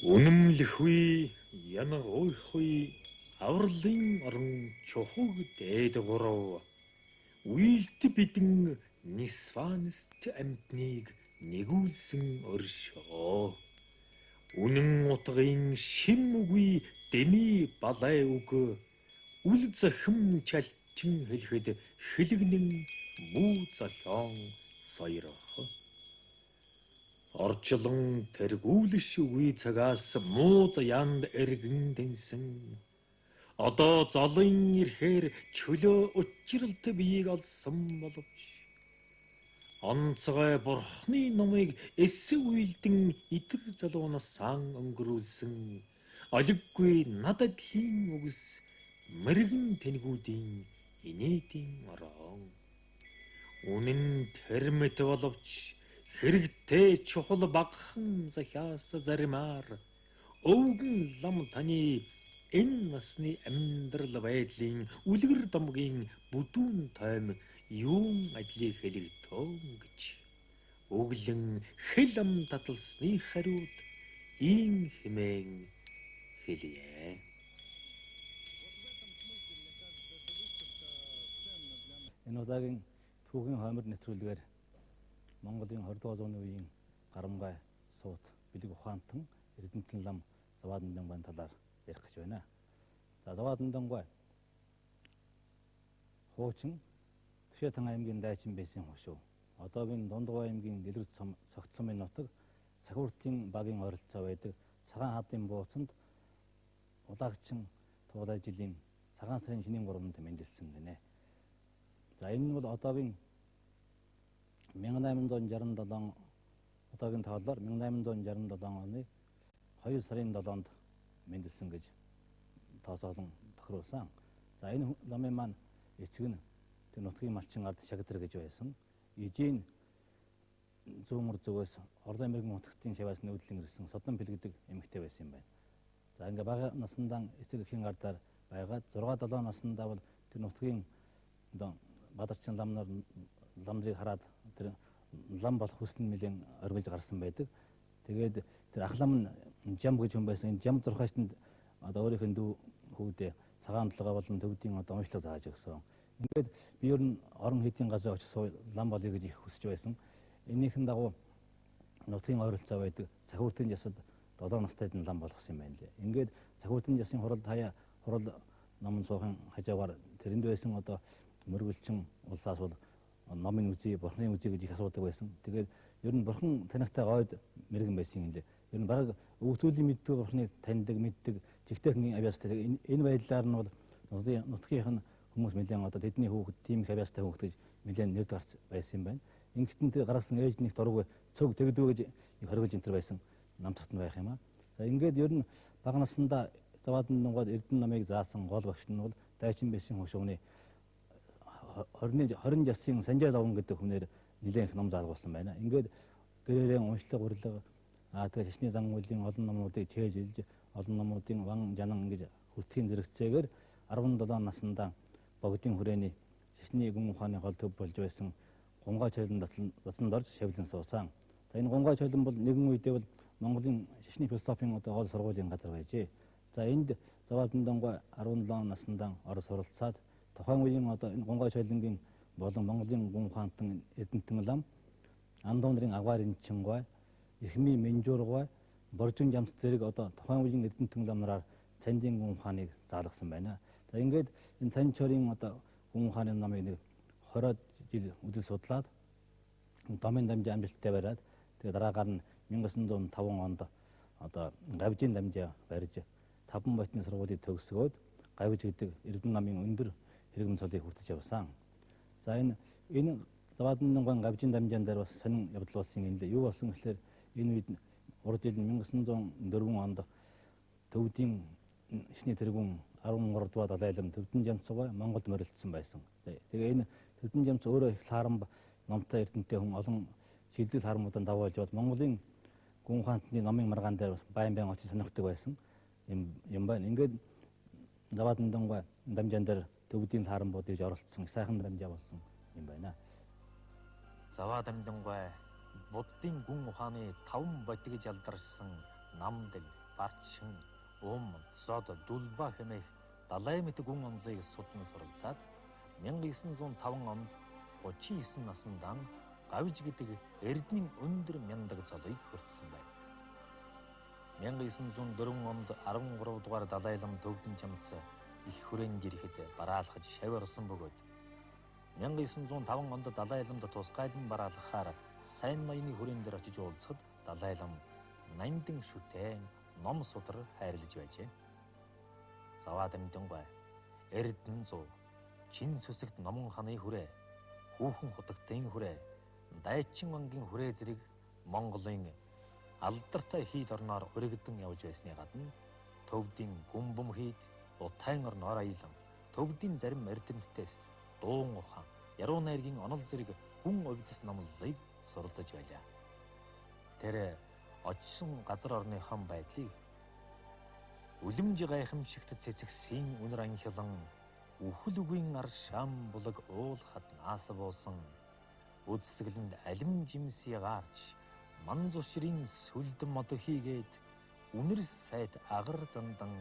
Үнэмлэхгүй янаг уйхгүй авралын орон чухаг дээд гурав үйлд бидэн нисванист амьтныг нэгүүлсэн оршоо. Үнэн утгын шим үгүй дэми балай үг үл захим чалчин хэлэхэд хэлэгнэн муу зохион соёрох. Орчлон тэргүүлш үгүй цагаас муу заяанд эргэн дэнсэн. Одоо золын ирэхээр чөлөө учралт биеийг олсон боловч онцгой бурхны номыг эсэг үйлдэн идэр залуунаас сан өнгөрүүлсэн олиггүй нададлын үгс мэрэгэн тэнгүүдийн инээдийн орон. Үнэн тэр мэт боловч хэрэгтэй чухал багхан захиас заримаар өвгөн лам таны энэ насны амьдрал байдлын үлгэр домгийн бүдүүн тойм юун ажлыг хэлэгтөө гэж өглөн хэл ам таталсны хариуд ийм хэмээн хэлье. Энэ удаагийн түүхийн хоймор нэвтрүүлгээр Монголын 20-р зууны үеийн гарамгай суут бэлэг ухаантан Эрдэмтэн лам Завааданбайн талаар ярих гэж байна. За Завааданбайн хуучин Төшөөтан аймгийн дайчин байсан хошуу. Одоогийн Дундгой аймгийн Дэлгэр цогцсомын нутаг Цахиуртын багийн ойролцоо байдаг Цагаан хаадын бууцанд улагчин туулай жилийн цагаан сарын шинийн 3-нд мэндэлсэн гинэ. За энэ нь бол одоогийн 1867 одоогийн тооллоор 1867 оны 2 сарын 7-нд мэндэлсэн гэж тооцоолон тохируулсан. За энэ ламын маань эцэг нь тэр нутгийн малчин ард Шагдар гэж байсан. Ижийн зүүмөр зүгээс Орлын мэрэгэн нутгийн шаваас нүүдлэн ирсэн Содон Пэл гэдэг эмэгтэй байсан юм байна. За ингээ бага наснаа эцэг эхийн ардаар байгаад 6-7 наснаа бол тэр нутгийн бадарчин ламдрыг хараад тэр лам болох хүсэл нэлээд оргилж гарсан байдаг. Тэгээд тэр ахлам нь Жам гэж хүн байсан. Энэ Жам зурхаачтанд одоо өөрийнх нь дүү хүүдээ цагаан толгой болон төвдийн одоо уншлаг зааж өгсөн. Ингээд би ер нь орон хэдийн газар очиж лам болъё гэж их хүсэж байсан. Энийхэн дагуу нутгийн ойролцоо байдаг Цахиуртын жасад 7 настайд нь лам болгосон юм байна лээ. Ингээд Цахиуртын жасын хурал номон суухан хажуугаар тэрэнд байсан одоо мөргөлчин улсаас бол номын үзий, бурхны үзий гэж их асуудаг байсан. Тэгээд ер нь бурхан танихтай гойд мэрэгэн байсан юм лээ. Ер нь бараг өвгцүүлийн мэддэг бурхныг таньдаг, мэддэг, жигтэйхэн авьяастай. Энэ байдлаар нь бол нутгийнх нь хүмүүс нэлээд одоо тэдний хүүхэд, тийм их авьяастай хүүхэд гэж нэлээд нэр гарч байсан юм байна. Ингэхдээ тэр гаргасан ээж нэг дургүй цөг тэгдүү гэж их хоригж энтер байсан намтарт нь байх юм аа. За ингээд ер нь бага наснда Завааданбайн Эрдэнэ намыг заасан гол багш нь бол дайчин байсан хошууны 20 жасын Санжаа Даван гэдэг хүнээр нэлээд их ном заалгуулсан байна. Ингээд гэрээрээ уншлаг урлаг тэгээд шашны зан үйлийн олон номуудыг чээж илж олон номуудын ван жанан ингэж хүртхийн зэрэгцээгээр 17 наснда богдын хүрээний шашны гүн ухааны гол төв болж байсан Гунгай чойлон дацанд орж шавлан суусан. За энэ Гунгай чойлон бол нэгэн үедээ бол Монголын шашны философийн одоо гол сургуулийн газар байжээ. За энд Завааданбайн 17 наснда орж суралцаад тухайн үеийн одоо энэ Гунгай чойлонгийн болон Монголын гүн ухаантан Эрдэмтэн лам Андуун нарын Агаарын Чингой, Эрхмийн Менжуургой, Боржин Жамс зэрэг одоо тухайн үеийн Эрдэмтэн лам нараар цандын гүн ухааныг заалгасан байна. За ингээд энэ цанд чорын одоо гүн ухааны намыг нэг 20 жил үзэл судлаад домын дамжаа амжилттай бариад тэгээд дараагаар нь 1905 онд одоо Гавжийн дамжаа барьж 5 батны сургуулийг төгсгөөд Гавж гэдэг Эрдэнэ намын өндөр хэрэгэн цолыг хүртэж явсан. За энэ Завааданбайн Гавжийн дамжаан дээр бас сонин явдал болсон юм лээ. Юу болсон гэхээр энэ үед урд жил 1904 онд төвдийн шашны тэргүүн 13 дугаар далайлам Төвдөн Жамцгой Монголд морилдсон байсан. Тэгээ энэ Төвдөн Жамц өөрөө их харам номтой эрдэнэтэй хүн олон шилдэг харамуудад давуулж бод Монголын гүн ухаантны номын маргаан дээр байн очиж сонирхдаг байсан юм байна. Ингээд Завааданбайн дамжаан дээр төвдийн харамуудыг оролцсон сайхан дамжаа болсон юм байна. Завааданбайн буддын гүн ухааны 5 бодгиж алдарсан намдэл Барчин, Цод, Дүлба хэмээх далай мэт гүн онолыг судлан суралцаад 1905 онд 39 насндаа Гавж гэдэг Эрдэнийн өндөр мяндаг цолыг хүртсэн байна. 1904 онд 13 дугаар Далай лам Төвдөн Жамс их хүрээнд ирэхэд бараалхаж шавь орсон бөгөөд 1905 онд Далай ламд тусгайлан бараалхахаар сайн ноёны хүрээнд дээр очиж уулзахад Далай лам нандин шүтэн ном судар хайрлаж байжээ. Заваад амдингой Эрдэнэ зуу чин сүсэгт номон ханы хүрээ хүүхэн хутагтын хүрээ дайчин ангийн хүрээ зэрэг Монголын алдартай хийд орноор өргөдөн явж байсны гадна Төвдийн гүмбэм хийд Утайн орноор аялан Төвдийн зарим эрдэмтдээс Дуун ухаан Яруу найргийн онол зэрэг гүн овдос номлолыг суралцаж байлаа. Тэр очсон газар орныхон байдлыг үлэмж гайхамшигт цэцэгсийн үнэр анхилан үхэл үгийн ар шам булаг уулахад наас буусан үдсгэлэнд алим жимсий гаарч манзушрын сүлд мод хийгээд үнэр сайд агар зандан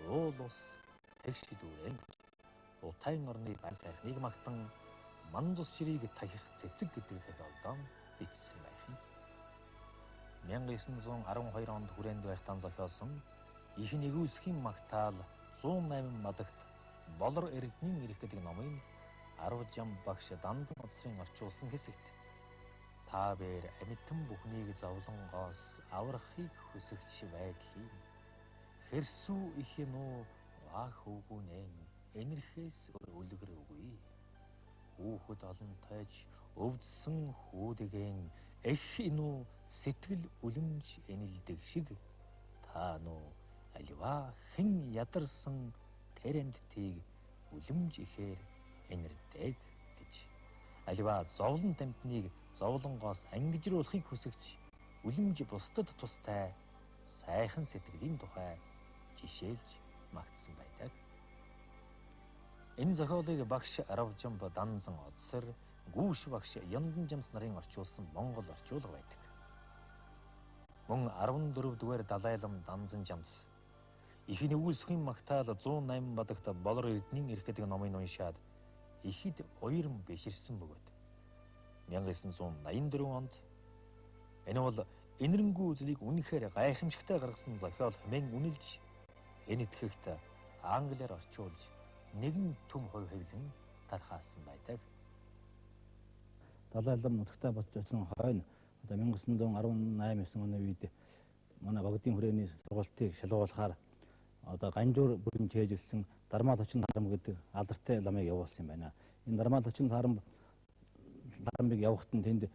уулус тэгшдүүрэн Утайн орны бай сайхныг магтан манзушрыг тахих цэцэг гэдэг зохиолдоо бичсэн байх юм. 1912 онд хүрээнд байхдаа зохиосон их нэгүүлсхийн магтаал 108 мадагт Болор Эрдэнийн ирэх гэдэг номын 10 жам багш Дандан оцрын орчуулсан хэсэгт та бээр амтэн бүхнийг зовлонгоос аврахыг хүсэгч байдлыг хэрсүү их нөө хөвгүнэн энэрхээс үлгэрвгүй хүүхэд олон тайж өвдсөн хүүдгэн эх инүү сэтгэл үлэмж энэлдэг шиг та нөө аливаа хэн ядарсан тэр амьдтыг үлэмж ихээр энэрдэг гэж аливаа зовлон тамтныг зовлонгоос ангижруулахыг хүсэгч үлэмж бусдад тустай сайхан сэтгэлийн тухай жишээлж магтсан байдаг. Энэ зохиолыг багш Аравжамб Данзан Одсор, гүүш багш Яндан Жамс нарын орчуулсан монгол орчуулга байдаг. Мөн 14 дугаар Далай лам Данзан Жамс их нэгүүлсхийн магтаал 108 мадагт Болор Эрдэнийн ирэх гэдэг номыг уншаад ихэд уйран биширсэн бөгөөд 1984 онд энэ бол энэрэнгүй үзлийг үнэхээр гайхамшигтай гаргасан зохиол хэмээн үнэлж энэ итгэхт англиар орчуулж нэгэн төм хувь хөвлөн тархаасан байдаг. Далай лам нутагтаа бодж байсан хойно одоо 1918-9 оны үед манай Богдын хүрээний сургалтыг шалгуулахаар одоо Ганжуур бүрэн чэйжилсэн Дармал Хочин Тарамб гэдэг алдартай ламыг явуулсан юм байна. Энэ Дармал Хочин Тарамбыг явахад нь тэнд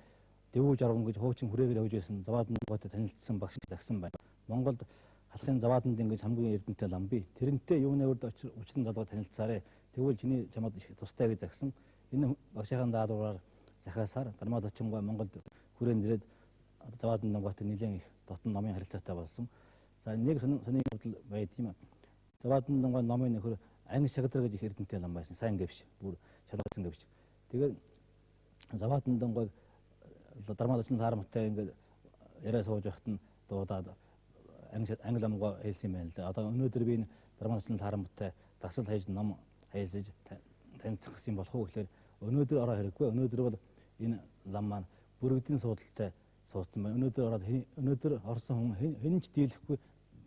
Дэвүү Жарган гэж хуучин хүрээгээр явж байсан Завааднуудад танилцсан багш загсан байна. Монголд халахын Завааданд ингэж хамгийн эрдэнэтэй лам би. Тэрнтэй юуны урд өчлөн залгуу танилцаарэ. Тэгвэл чиний чамд тустай гэж загсан. Энэ багшийн даалгавраар захиасаар Дармал Хочингой Монголд хүрээнд ирээд Завааднуудад нэлээд их дотн номын харилцаатай болсон. За нэг сони явдал байд юм. Завааднуудын номын нөхөр анги шагдар гэж их эрдэнэтэй лам байсан. Сайн гэвш бүр шалгасан гэвш. Тэгээд Завааднуудын Дармал Хочин Тарамбтай ингээд яриа сууж байхад нь дуудаад англи амгаа хэлсэн юм байна л да. Одоо өнөөдөр би Дармал Хочин Тарамбтай дасал хайж ном хэлж танилцах гэсэн болох уу гэхээр өнөөдөр ороо хэрэггүй. Өнөөдөр бол энэ лам маань бүрэгдийн суудалтай суудсан байна. Өнөөдөр орсон хүн хэн ч дийлэхгүй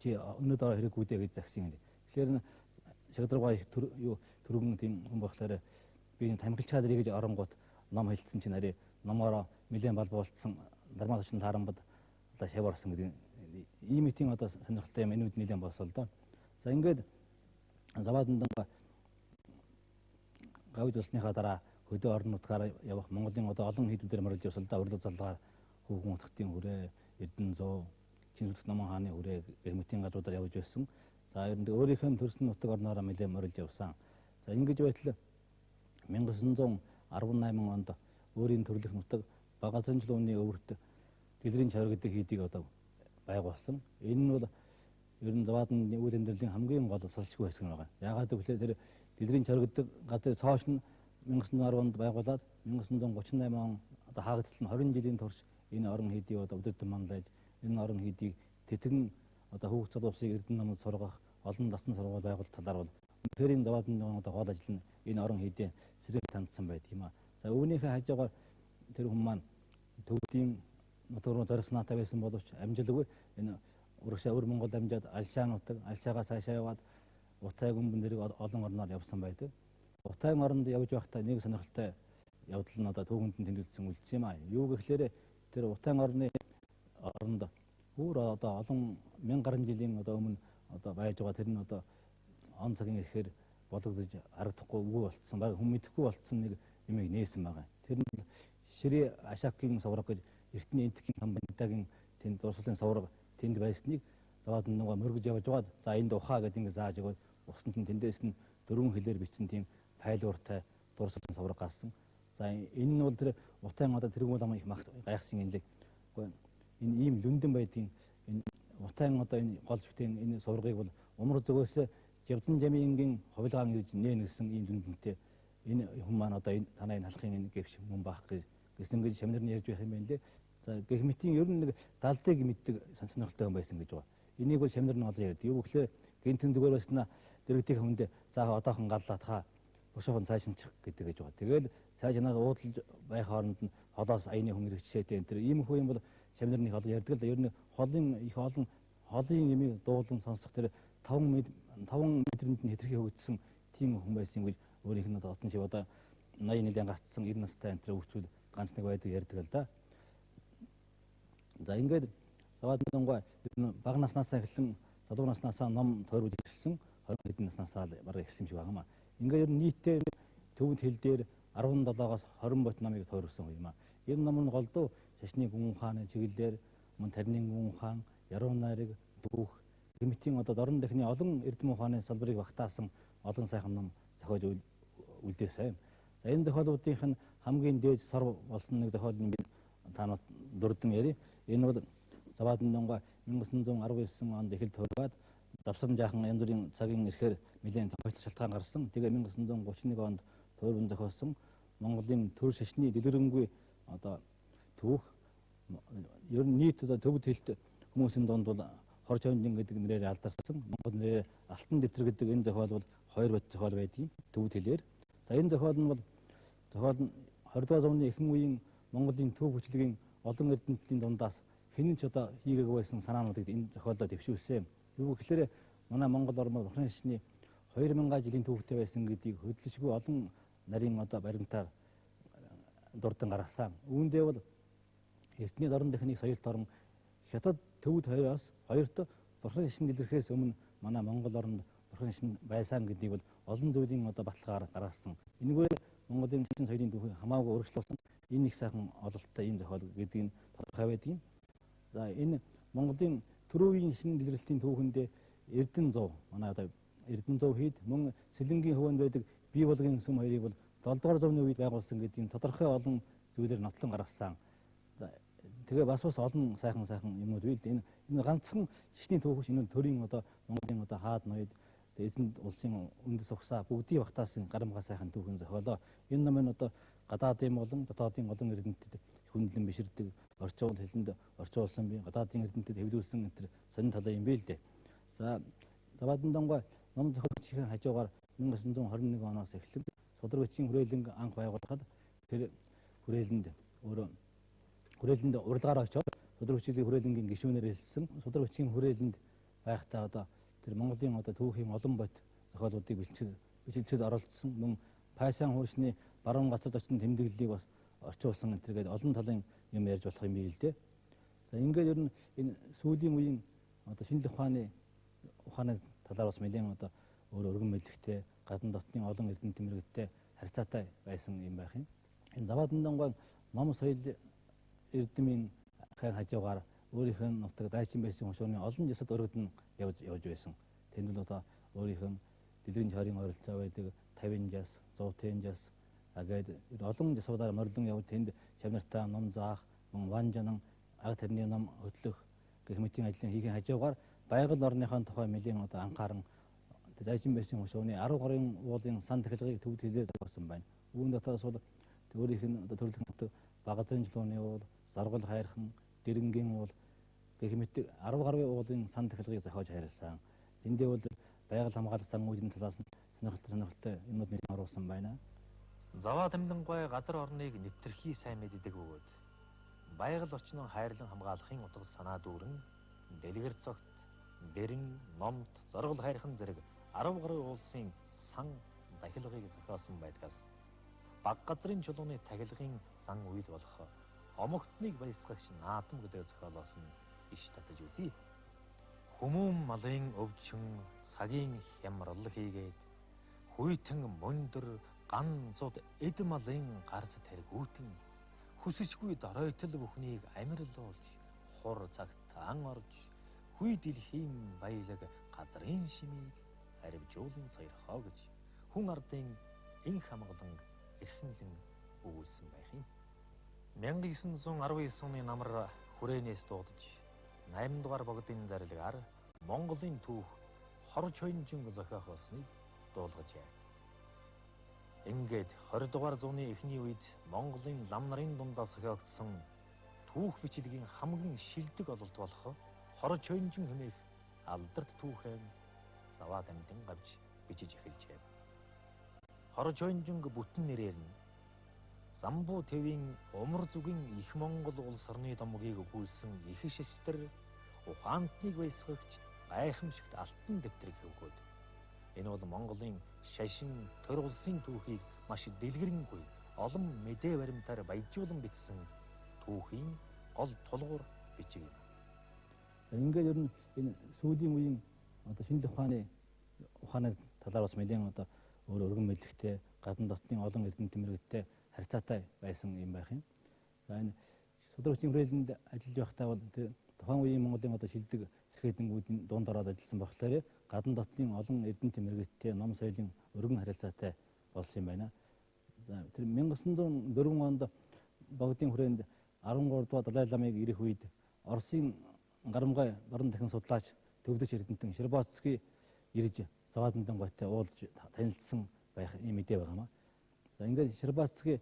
чи өнөөдөр ороо хэрэггүй дээ гэж загсан юм. Тэгэхээр шагдаргай түргэн тийм хүн болохоор би тамхилч чадрыг гэж оронгууд ном хэлсэн чинь ари номороо нэлээд балбуулсан Дармал Хочин Тарамбад одоо шав орсон гэдэг ийм тийм одоо сонирхолтой юм энүүд нэлээд болсон л да. За ингээд Завааднууд гавж болсныхаа дараа хөдөө орнуудаараа явах Монголын одоо олон хийдүүдээр морилж явсал да. Урд залгаар Хүүхэн утгатын хүрээ, Эрдэнэ зуу, Чин сүлт наман хааны хүрээ гэх мэтийн газруудаар явж байсан. За ер нь өөрийнхөө төрсөн нутаг орноороо нэлээд морилж явсан. За ингэж байтал 1918 онд өөрийн төрлөх нутаг Багаалзан жилүүний өвөрт Дэлгэрийн чавар гэдэг хийдийг одоо байгуулсан. Энэ нь бол ер нь Заваадны үйл амьдралын хамгийн гол салшгүй хэсэг байна. Яагаад гэвэл тэр Дэлгэрийн чавар гэдэг газрыг цоош нь 1910 онд байгуулад 1938 он одоо хаагдтал нь 20 жилийн турш энэ орон хийдийг одоо өдөртөн манлайж энэ орон хийдийг тэтгэн одоо хүүхд залуусыг Эрдэнэ намд сургах, олон дасан сургууль байгуулах талаар бол тэрийн Заваадан одоо гол ажил нь энэ орон хэдийн сэрэг тандсан байдаг юм а. За үүнийхээ хажуугаар тэр хүн маань төвдийн нутаг руу зорих санаатай байсан боловч амжилтгүй энэ урагшаа өр Монгол амжаад Алшаа нутаг, Алшаагаа цаашаа яваад Утай гүмбэн зэрэг олон орноор явсан байдаг. Утайн оронд явж байхдаа нэг сонирхолтой явдал нь одоо түүхэнд нь тэмдэглэсэн үлдсэн юм а. Юу гэхлээр тэр Утайн оронд өөр одоо олон мянган гаруй жилийн одоо өмнө одоо байж байгаа тэр нь одоо он цагийн ихээр болгож харагдахгүй үгүй болцсон, баг хүн мэдэхгүй болцсон нэг юмыг нээсэн байгаа. Тэр нь Шири Ашакийн совраг гэж Эртний энтхийн компанидагийн тэнд дурслын совраг тэнд байсныг Заваадан нугаа мөргөж явж байгаад за энд ухаа гэдэг ингэ зааж өгөөд усан чинь тэндээс нь дөрвөн хэлээр бичсэн тийм пайлууртай дурслын совраг гарсан. За энэ нь бол тэр Утайн одоо тэргүүл ам их гайхсан юм лээ. Гэхдээ энэ ийм лүндэн байдгийн энэ Утайн одоо энэ гол шүтэн энэ соврагыг бол умар зөгөөс Жавдан Жамингийн хувилгаан гэж нээгсэн ийм дүндэнтэй энэ хүн маань одоо энэ танай энэ халахын энэ гэвш мөн баах гэсэн гэж шамнарны ярьж байх юм байна лээ. За гэх мэтийн ер нь нэг далдыг мэддэг сонирхолтой хүн байсан гэж байгаа. Энийг бол шамнар нь олон ярьд. Юу гэхээр гинтэн зүгээр байснаа дэрэгдэх хүнд за одоохон галлаа та бушуухан цааш нь чих гэдэг гэж байгаа. Тэгэл цааш надад уудалж байх хооронд нь холоос аяны хүн хэрэгжчээтэй энэ ийм хүн юм бол шамнарны олон ярьдаг л ер нь холын их олон холын юмыг дуулан сонсох тэр 5 метрэнд нь хэтэрхий хөгжсөн тийм хүн байсан гэж өөрийнх нь отон шив одоо 80 нилийн гацсан 90 настай энэ хөвчүүд ганц нэг байдаг ярьдаг л да. За ингээд Заваадан бага наснасаа эхлэн залуу наснасаа ном тойруулж ирсэн 20 хэдэн наснасаа бараг ирсэн юм шиг байгаа юм а. Ингээд ер нь нийтдээ төвд хил дээр 17-оос 20 бот номыг тойруулсан юм а. Энэ ном нь голдуу Шашны гүн ухааны чиглэлээр мөн Тарны гүн ухаан, Яруу найраг, дүүх гэмтийн одоо дорн дахны олон эрдэм ухааны салбарыг багтаасан олон сайхан ном зохиож үлдээсэн. За энэ зохиолуудынх нь хамгийн дээд сор болсон нэг зохиол нь танад дурдан яри. Энэ бол Заваадан нугаа 1919 онд эхэл тойроод давсан жаахан янз бүрийн цагийн ирэхээр нэлээд тохиолдол шалтгаан гарсан. Тэгээ 1931 онд тойрон зохиосон Монголын төр шашны дэлгэрэнгүй одоо түүх ер нь нийт одоо төвд хэлт хүмүүсийн дунд бол Хор Чонжин гэдэг нэрээр алдарсан. Монгол нэрээр Алтан дэвтэр гэдэг энэ зохиол бол 2 бот зохиол байдгийг төвд хэлээр. За энэ зохиол нь 20-р зууны ихэнх үеийн Монголын төв хүчлэгийн олон эрдэмтдийн дундаас хэн ч одоо хийгээгүй байсан санаануудыг энэ зохиолоор дэвшүүлсэн. Юу гэхээр манай Монгол орн Бурхны шашны 2000 жилийн түүхтэй байсан гэдгийг хөдөлшгүй олон нарийн одоо баримтаар дурдан гаргасан. Үүндээ бол Эртний дорн дахныг соёлт орн Хятад төвд хоёроос хоёрт Бурхны шашин дэлгэрэхээс өмнө манай Монгол орнд Бурхны шашин байсан гэдгийг бол олон зүйлийн одоо баталгаар гаргасан. Энэгээр Монголын шашин соёлын түүхийг хамаагүй өргөжлүүлсэн энэ их сайхан ололттой ийм зохиол гэдгийг тодорхой байдгийг. За энэ Монголын төрийн шашин дэлгэрэлтийн түүхэндээ Эрдэнэ 100 манай одоо Эрдэнэ 100 хэд мөн Сэлэнгийн хөвөнд байдаг бие болгоны сүм хоёрыг бол 7 дугаар зууны үед байгуулсан гэдгийг тодорхой олон зүйлээр нотлон гаргасан. За тэгээ бас олон сайхан юмнууд байл. Энэ ганцхан шашны түүхч энэ төрийн одоо Монголын одоо хаад ноёд эзэнд улсын үндэс угсаа бүгдийг багтаасан гарамга сайхан түүхэн зохиолоо. Энэ номын одоо гадаадын болон дотоодын олон эрдэмтэд хүндлэн биширдэг орчуул хэлэнд орчуулсан би гадаадын эрдэмтэд хэвлүүлсэн энэ сонин талаа юм бэ л дээ. За Заваадан донго ном зохиолчийн хажуугаар 1921 оноос эхлэн Судар бичгийн хүрээлэнг анх байгуулахад тэр хүрээлэнд урилгаар очоод Судар бичгийн хүрээлэнгийн гишүүнээр хэлсэн. Судар бичгийн хүрээлэнд байхдаа одоо тэр Монголын одоо түүхийн олон бот зохиолуудыг бичлэлцэд оролцсон. Мөн Пайсан хуучны баруун гацад очсон тэмдэглэлийг бас орчуулсан энтергээд олон талын юм ярьж болох юм бий л дээ. За ингээд ер нь энэ сүүлийн үеийн одоо шинжлэх ухааны талаар бас нэлээд одоо өөр өргөн мэдлэгтэй гадна дотны олон эрдэнэ тэмрэгтэй харьцаатай байсан юм байх юм. Энэ Заваадан донго ном соёл эрдэмийн хажуугаар өөрийнх нь нутаг дайчин байсан хушууны олон жасад өргөдөн явж байсан. Тэнд л одоо өөрийнх нь дэлгэрэн чойрын ойролцоо байдаг 50 жас, 100 жас тэгээд олон жасуудаар морилон явж тэнд шавнартаа ном заах, мөн ван жанан аг тарны ном хөтлөх гэх мэтийн ажлын хийхин хажуугаар байгаль орныхон тухай нэлийн одоо анхааран дайчин байсан хушууны 10 гаруй уулын сан тахилгыг төвд хэлээр зохиосон байна. Үүн дотоос бол өөрийнх нь одоо төрөлх нутаг Багадрын жилууны уул, Заргал хайрхан, Дэрэнгийн уул гэх мэт 10 гаруй уулын сан дахилгыг зохиож харилсан. Эндээ бол байгаль хамгаалах зангуудын талаас нь сонирхолтой юмнууд нэг оруулсан байна. Заваа Дамдангуй газар орныг нэвтрхий сайн мэддэг бөгөөд байгаль орчныг хайрлан хамгаалахын утга санаа дүүрэн дэлгэр цогт, дэрэн, номт, зоргол хайрхан зэрэг 10 гаруй уулсын сан дахилгыг зохиосон байдгаас баг газрын чулууны тахилгын сан үйл болох омогтныг баясгагч наадам гэдэг зохиолоос нь иш татаж үзье. Хүмүүн малын өвчин цагийн хямрал хийгээд хүйтэн мөндөр ганцуд эд малын гарц тэргүүтэн хүсэжгүй доройтол бүхнийг амирлуулж хур цагт ан орж хүй дэлхийн баялаг газрын шимийг харивжуулан сойрхоо гэж хүн ардын ин хамглан эрхэмлэн өгүүлсэн байх юм. 1919 оны намар хүрээнээс дуудаж 8 дугаар богдын зарилгаар Монголын түүх хор чойнжин зохиох болсныг дуулгажээ. Ингээд 20 дугаар зууны эхний үед Монголын лам нарын дундаас зохиогдсон түүх бичлэгийн хамгийн шилдэг ололт болох хор чойнжин хэмээх алдарт түүхэн Заваа Дамдан гавж бичиж эхэлжээ. Хор чойнжин бүтэн нэрээр нь Замбуу Тэвийн умар зүгийн их Монгол улс орны домгийг өгүүлсэн их шестер ухаантныг баясгагч гайхамшигт алтан дэвтрэг өгөөд энэ бол Монголын шашин төр улсын түүхийг маш дэлгэрэнгүй олон мэдээ баримтаар баяжуулан бичсэн түүхийн гол тулгуур бичиг юм. Ингээд ер нь энэ сүүлийн үеийн шинжлэх ухааны талаар бас нэлээд өөр өргөн мэдлэгтэй гадна дотны олон эрдэнэ тэмрэгтэй харьцаатай байсан юм байх юм. За энэ судрагчийн хүрээлэнд ажиллаж байхдаа бол тухайн үеийн Монголын шилдэг сэхэдэнгүүдийн дунд ороод ажилласан болохоор гадна дотны олон эрдэнэ тэмрэгтэй ном соёлын өргөн харилцаатай болсон юм байна. За тэр 1904 онд богдын хүрээнд 13 дугаар Далай ламыг ирэх үед Оросын Гарамгай орон дахин судлаач төвлөж эрдэнтэн Щербацкий ирж Заваа Дамдангуйтай уулз танилцсан байх юм мэдээ байна. За ингээд Щербацкий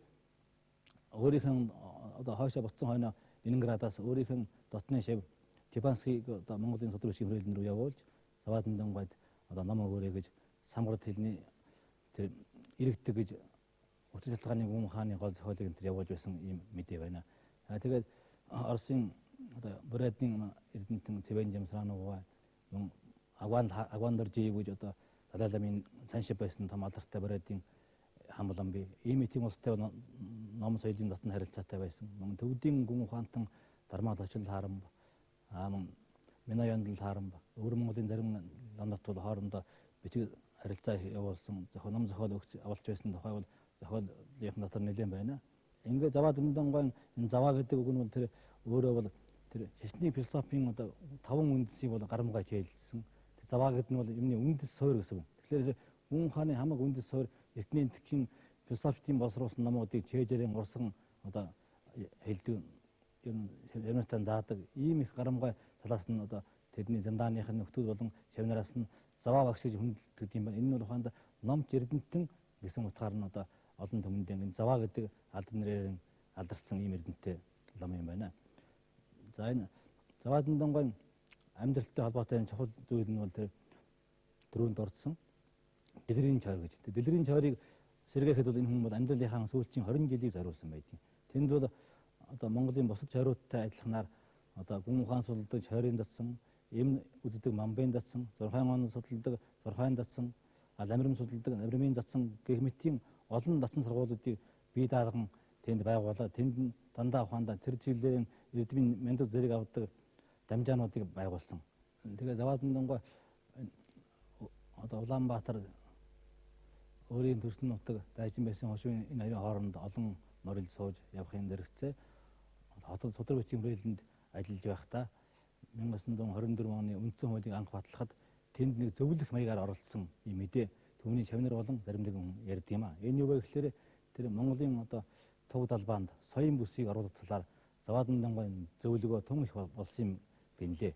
өөрийнхөө хойшоо буцсан хойноо Ленинградаас өөрийнхөө дотны шив Тибанскийг Монголын судрагчийн хүрээлэн рүү явуулж Заваа Дамдангуйд ном өгөөрэй гэж самгарт хэлний тэр иргэдэг гэж учир шалтгааны гүн хааны гол зохиолыг энэ явуулж байсан юм мэдээ байна. Тэгээд Оросын Бурятын эрдэнтэн Цэвэн Жамсранова Агвандаржиев гэж Далай ламын цааншиг байсан том алдартай Бурятын Хамбаламби ийм эдийн улстай ном соёлын дотн харилцаатай байсан. Мөн төвдийн гүн ухаантан Дармал очил Хаарамб, Минаяндал Хаарамб, Өвөр Монголын зарим намнат бол хоорондоо бичиг харилцаа явуулсан ном зохиол авалж байсан тухай бол зохиолын дотор нэлээд байна. Ингээд Заваа Дамдангуй энэ заваа гэдэг үг нь бол тэр өөрөө бол тэр шашны философийн 5 үндэсийг бол Гарамгай хичээлсэн. Тэр заваа гэдэг нь бол юмны үндэс суурь гэсэн үг. Тэгэхээр гүн ухааны хамаг үндэс суурь эртний энтгийн философийн боловсруулсан номуудыг чэйжэрийн урсан хэлдэг юм юмнатан заадаг ийм их Гарамгай талаас нь тэдний зандааных нь нөхдөл болон шавнараас нь заваа багш гэж хүндэлдэг юм байна. Энэ нь бол ухаанд номч эрдэнтэн гэсэн утгаар нь олон түмэндээ энэ заваа гэдэг алдар нэрээр алдарсан ийм эрдэнэтэй ном юм байна. За энэ Заваа Дамдангуй амьдралтай холбоотой чухал зүйл нь бол тэр дөрөнд орсон дэлгэрийн чойр гэж. Дэлгэрийн чойрыг сэргээхэд бол энэ хүн бол амьдралынхаа сүүлчийн 20 жилийг зориулсан байдгийг. Тэнд бол Монголын бусад чойруудтай адилханаар гүн ухаан судалдаг чойрын датсан, эм үздэг Мамбайн датсан, зурхайн он судалдаг зурхайн датсан, ламрим судалдаг ламримын датсан гэх мэтийн олон датсан сургуулиудыг бие даалган тэнд байгуулаад тэнд дандаа ухаандаа тэр чиглэлээр эрдмийн мянган зэрэг авдаг дамжаануудыг байгуулсан. Тэгээ Заваа Дамдангуй Улаанбаатар өөрийн төрсөн нутаг дайчин байсан хошууны энэ хоёрын хооронд олон морил сууж явахын зэрэгцээ хотод судрагчийн хүрээлэнд ажиллаж байхдаа 1924 оны үндсэн хуулийг анх батлахад тэнд нэг зөвлөх маягаар оролцсон юм мэдээ түүний шавнар болон зарим нэгэн ярьд юм а. Энэ юу вэ гэхээр тэр Монголын туг далбаанд соён бүсийг оруулах талаар Заваа Дамдангуй зөвлөгөө тун их болсон юм гинлээ.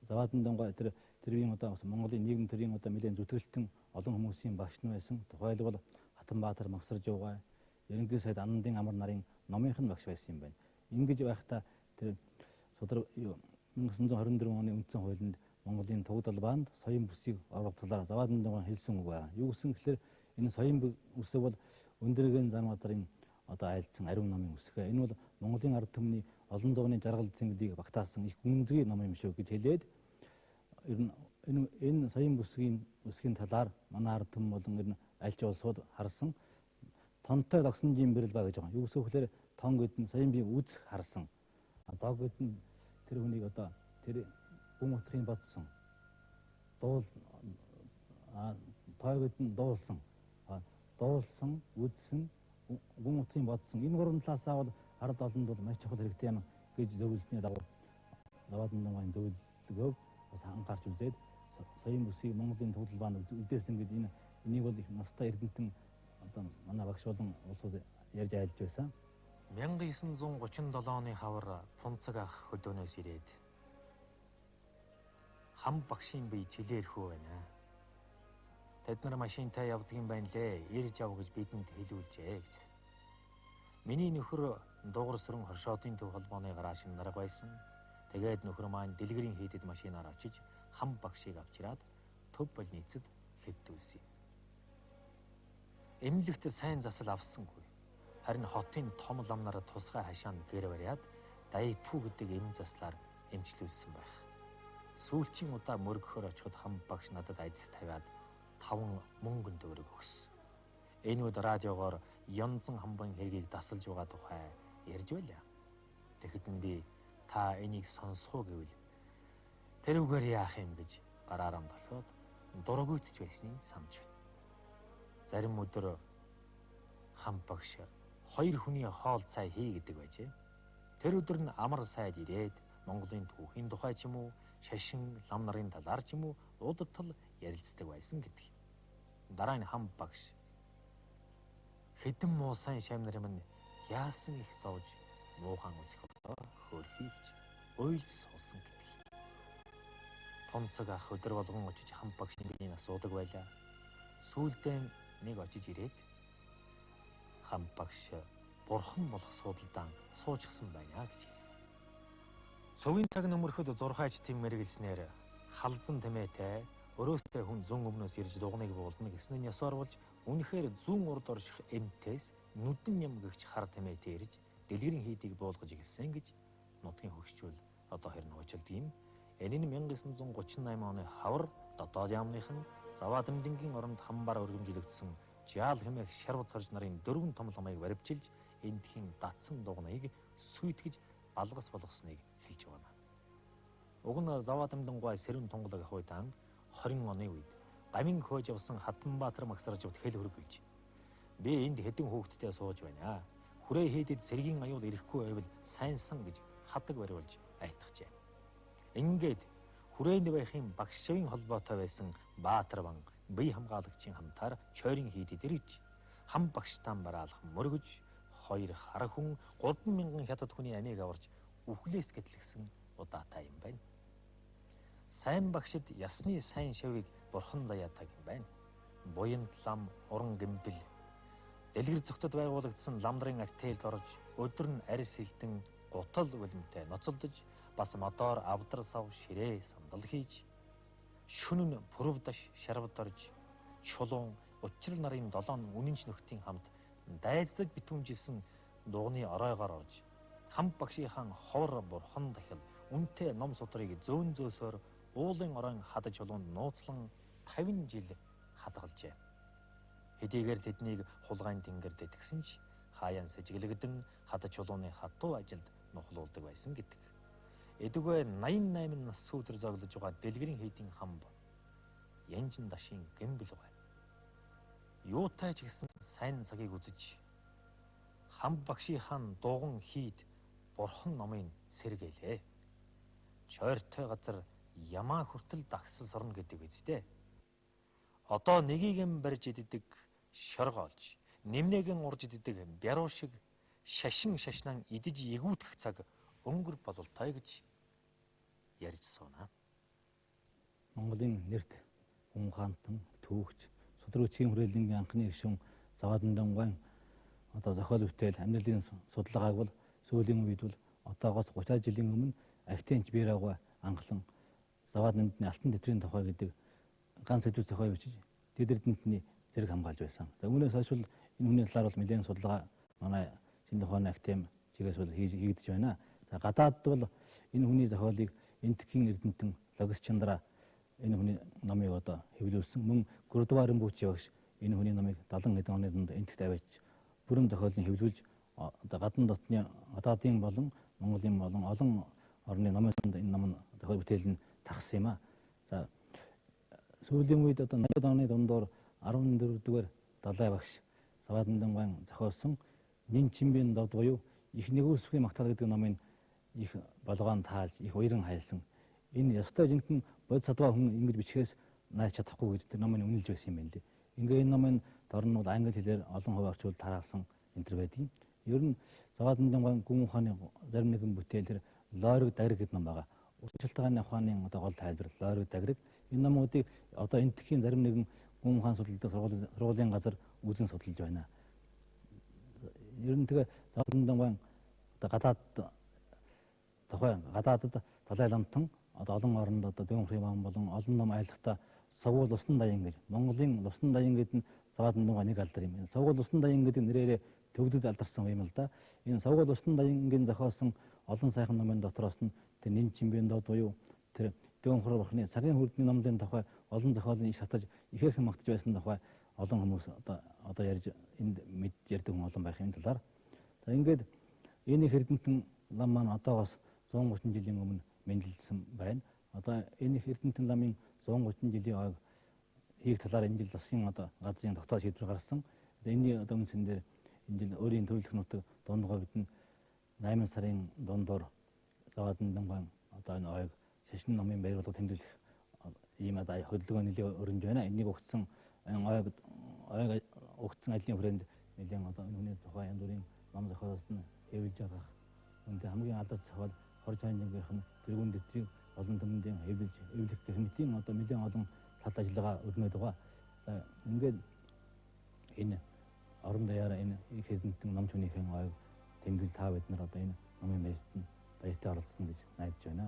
Заваа Дамдангуй тэрийн Монголын нийгэм төрийн нэлээд зүтгэлтэн олон хүмүүсийн багш нь байсан. Тухайлбал Хатанбаатар Магсаржуугай, Ерөнхий сайд Анандын амар нарын номынх нь багш байсан юм байна. Ингэж байхдаа тэр 1924 оны үндсэн хуулинд Монголын Тугдал баанд соён бүсийг оруулах талаар Заваадандан хэлсэн үг байна. Юу гэсэн гэхээр энэ соён бүсэг бол өндөргөн зан газрын одоо айлдсан ариун номын үсэг. Энэ бол Монголын ард түмний олон зууны жаргал зингэлийг багтаасан их гүнзгий ном юм шүү гэж хэлээд энэ соён бүсгийн талаар манай ард түмэн болон энэ альч улсууд харсан тонтой тогсонжийн бэрэл ба гэж байгаа. Юу гэсэн хэлэхээр тон гэдэг нь соён бие үзэх харсан. Дог гэдэг нь тэр хүнийг одоо тэр бүм өтрийн бодсон. Дуул той гэдэг нь дуулсан. Дуулсан, үзсэн, бүм өтрийн бодсон. Энэ гурван талаасаа бол ард олонд бол маш чухал хэрэгтэй юм гэж зөвлөсний дагуу Заваадандан зөвлөгөөг бас анхаарч үзээд соён бүсийг Монголын Тугдал баанд үдээсэн гэдэг энийг бол их настай эрдэмтэн одоо манай багш болон улсууд ярьж айлж байсан. 1937 оны хавар Пунцаг ах хөдөөнөөс ирээд хам багшийн бие жилээрхүү байна. Тэд нар машинтай явдаг юм байна лээ. Ирж ав гэж бидэнд хэлүүлжээ гэж. Миний нөхөр Дугар сүрэн хоршоодын төв холбооны гараа шин дарга байсан. Тэгээд нөхөр маань дэлгэрийн хийдэд машинаар очиж хам багшийг авчираад төв больницад хэвтүүлсэн. Эмнэлэгт сайн засал авсангүй. Харин хотын том ламнараа тусгай хашаанд гэр бариад Дайпу гэдэг эм заслаар эмчлүүлсэн байх. Сүүлчийн удаа мөргөхөр очиход хам багш надад айдас тавиад 5 мөнгөн төгрөг өгсөн. Энэ үед радиогоор Янзан хамбан хэргийг дасалж байгаа тухай ярьж байлаа. Тэгэхэд би та энийг сонсхоо гэвэл тэрүүгээр яах юм гэж гараараа дохиод дургүйцж байсныг санаж байна. Зарим өдөр хам багш 2 хүний хоол цай хий гэдэг байжээ. Тэр өдөр нь амар сайд ирээд Монголын түүхийн тухай ч юм уу, шашин, лам нарын талаар ч юм уу удадтал ярилцдаг байсан гэдэг. Дараа нь хам багш хэдэн муу сайн шамнар минь яасан их зовж муухан үсэх хөөрхий гэж ойлс суусан гэдэг. Пунцаг ах өдөр болгон очиж хам багшны биеийг асуудаг байлаа. Сүүлдээ нэг очиж ирээд хам багш бурхан болох суудалдаан суужсан байна гэж хэлсэн. Цувын цаг нөмөрөхөд зурхайж тэм мэргэлснээр халзан тэмээтэй өрөөстэй хүн зүүн өмнөөс ирж дугныг буулна гэсний ёсоор болж үнэхээр зүүн урд орших эмтээс нүдэн ям гэгч хар тэмээтэй ирж дэлгэрийн хийдийг буулгаж гэлсэн гэж нутгийн хөгшчүүл одоо хэрн хуучилдаг юм. Энэ нь 1938 оны хавар дотоод яамныхан Заваадандангийн оронд хамбаар өргөмжлөгдсөн Жаал хэмээх шарвц сарж нарын 4 том ламыг баривчилж эндхийн датсан дугныг сүйтгэж балгас болгосныг хэлж байна. Уг нь Заваадандан сэрүүн тунгалаг ах уйдаан 20 оны үед гамин хөөж явсан Хатанбаатар магсаржууд хэл хөргөлж би энд хэдэн хүүхэдтэй сууж байна. Хүрээ хийдэд сэргийн аюул ирэхгүй байвал сайнсан гэж хадаг бариулж айтгажээ. Ингээд хүрээнд байхын багшийн холбоотой байсан Баатар ban бие хамгаалагчийн хамтаар чойрын хийдэд ирж хам багштан бараалах мөргөж 2 хар хүн 3000 хятад хүний амийг аварж үхлээс гэтлэгсэн удаатай юм байна. Сайн багшид ясны сайн шавийг бурхан заяадаг юм байна. Буянд лам, уран гэмбэл дэлгэр зөвхөд байгуулагдсан ламдрын артельд орж өдөр нь арьс хилдэн гутал үлэмтэй ноцолдож бас мотор авдар сав ширээ сандал хийж шүнэн пүрвдаш шарвд орж чулуун учрал нарын 7 үнэнч нөхдийн хамт дайздаж битүүмжилсэн дугны оройгоор орж хам багшийн ховор бурхан дахил үнтэй ном судрыг зөөн зөөсөөр уулын оройн хадаж чулуунд нууцлан 50 жил хадгалжээ. Хэдийгээр тэднийг хулгайн тэнгэр дэтгсэн ч хаяан сэжиглэгдэн хадаж чулууны хатуу ажилд нухлуулдаг байсан гэдэг. Эдүгээ 88 нас сүүдэр зоглож байгаа дэлгэрийн хийдийн хамб Янжин дашийн гэмбэл байна. Юутай ч гэсэн сайн цагийг үзэж хам багшийн дуган хийд бурхан номын сэргэлээ. Чойртой газар ямаа хүртэл дагсал сорно гэдэг үстэй. Одоо нэгийгэн барьж иддэг шоргоолж, нэмнэгэн урж иддэг бяруу шиг шашин шашнан идэж эгүүтгэх цаг өнгөр бололтой гэж ярьж суунаа. Монголын нэрт хүн хаантан, түүхч, судрагчийн хүрээлэнгийн анхны гишүүн Заваадандан одоо зохиол бүтээл амьдралын судалгааг бол сүүлийн үед бол одоогоос 30 жилийн өмнө Актенч Бирагва анхлан Заваад нэмтний алтан тэтгэврийн тухай гэдэг ганц сэдвүүс зохио бичиж тэд эрдэнтний зэрэг хамгаалж байсан. За үүнээс хойш бол энэ хүний талаар бол нэлээд судалгаа манай шинжлэх ухааны академи чигээс бол хийгдэж байна. За гадаадд бол энэ хүний зохиолыг энтхийн эрдэнтэн Логос Чандраа энэ хүний номыг одоо хэвлүүлсэн. Мөн Гурдварын Бүүчи багш энэ хүний номыг 70 хэдэн оны донд энтхт аваач бүрэн зохиолыг хэвлүүлж одоо гадна дотны гадаадын болон Монголын болон олон орны номын санд энэ ном зохиол бүтээл нь тархсан юм а. За сүүлийн үед одоо 80-ад оны дундуур 14-р Далай багш Заваадандан гуайн зохиолсон Нин Чимбийн дод буюу их нэгүсвийн магтаал гэдэг номын их болгоон таалж их уяран хайлсан. Энэ ёстой жинхэнэ бод садваа хүн ингэж бичгээс нааж чадахгүй гэдэг номын үнэлж байсан юм байна лээ. Ингээ энэ номын дор нь бол англи хэлээр олон хувь орчуулд тараасан энэ төр байдаг. Ер нь Заваадандан гуайн гүн ухааны зарим нэгэн бүтээлэр Лойрог дагриг гэдэг ном байгаа. Усан шалтгааны ухааны одоо гол тайлбар Лойрог дагриг. Энэ номуудыг одоо энтхийн зарим нэгэн гүн ухаан судалдаг сургуулийн газар үзэн судалж байна. Ер нь тэгээ Заваадандан гуайн одоо гадаадад Далай ламтан одоо олон оронд одоо Дэвэн Хриман болон олон ном айлхтаа Совгуул Усан даян гэж Монголын Усан даян гэдэг нь Заваадандан гуайн нэг алдар юм. Энэ Совгуул Усан даян гэдэг нэрээрээ төвдөд алдарсан юм л да. Энэ Совгуул Усан даянгын зохиосон олон сайхан номын дотроос нь тэр Нин Чимбийн дод буюу тэр Дэвэн Хурбахны цагийн хүрдний номлын тухай олон зохиолын иш татаж ихээхэн магтаж байсан тухай олон хүмүүс одоо ярьж энд мэдж ярьдаг хүн олон байх юм талаар. За ингээд энэ эрдэнтэн лам маань одоогоос 130 жилийн өмнө мэндэлсэн байна. Одоо энэ эрдэнтэн ламын 130 жилийн ойг хийх талаар энэ жил засгийн одоо газрын тогтоол шийдвэр гаргасан. Энэний одоо үндсэн дээр энэ жил өөрийн төрөлх нутаг дундгой бидэн 8 сарын дундуур Заваадандан гуайн одоо энэ ойг шашин номын баярлалыг тэмдэглэх ийм одоо хөдөлгөөн нэлээд өрнөж байна. Энийг өгсөн ойг өгсөн ажлын хүрээнд нэлээд одоо энэ хүний тухай янз бүрийн ном зохиолоос нь хэвлэж байгаа. Үүнтэй хамгийн алдар зохиол Хорж ханжингийнх нь тэргүүн дэвтрийг олон төмөндийн хэвлэх гэх мэтийн одоо нэлээд олон талд ажиллагаа өрнөд байгаа. За ингээд энэ орон даяараа энэ их эрдэнтэн ном түүнийхэн ойг тэмдэглэл та бид нар одоо энэ номын баяртай оролцсон гэж найдаж байна.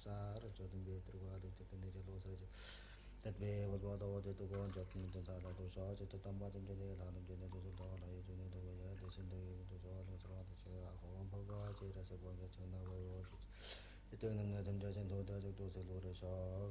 Sar Jordan Better Valley to the Nature that way was what I wanted to go on Japan to Sala to Shah to Tamba and the Land of the Dollar, I do need to go there, they send the home Poga, as a one that China was it. The turn of the Jason to the Lord Shah,